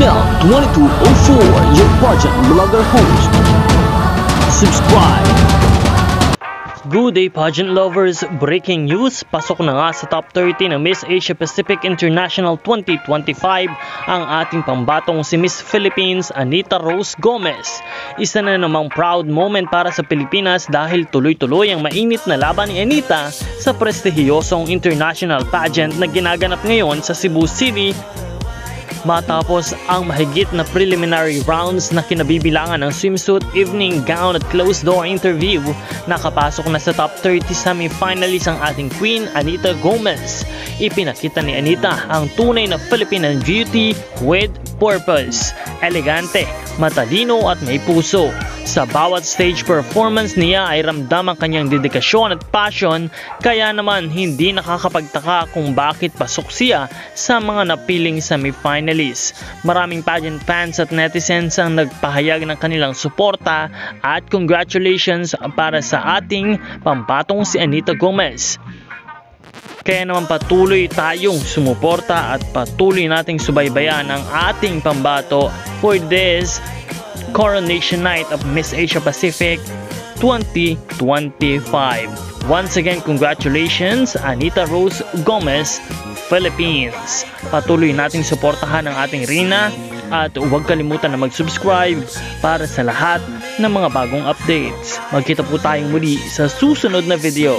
Mel 2204, your pageant vlogger host. Subscribe! Good day pageant lovers! Breaking news, pasok na nga sa top 30 ng Miss Asia Pacific International 2025 ang ating pambatong si Miss Philippines Anita Rose Gomez. Isa na namang proud moment para sa Pilipinas dahil tuloy-tuloy ang mainit na laban ni Anita sa prestihiyosong international pageant na ginaganap ngayon sa Cebu City. Matapos ang mahigit na preliminary rounds na kinabibilangan ng swimsuit, evening gown at closed-door interview, nakapasok na sa top 30 semi-finalist ang ating queen Anita Gomez. Ipinakita ni Anita ang tunay na Filipino beauty with purpose. Elegante, matalino at may puso. Sa bawat stage performance niya ay ramdam ang kanyang dedikasyon at passion, kaya naman hindi nakakapagtaka kung bakit pasok siya sa mga napiling semi-finalists. Maraming pageant fans at netizens ang nagpahayag ng kanilang suporta at congratulations para sa ating pambatong si Anita Gomez. Kaya naman patuloy tayong sumuporta at patuloy nating subaybayan ang ating pambato for this Coronation Night of Miss Asia Pacific 2025. Once again, congratulations Anita Rose Gomez, Philippines. Patuloy nating suportahan ang ating Rina at huwag kalimutan na mag-subscribe para sa lahat ng mga bagong updates. Magkita po tayong muli sa susunod na video.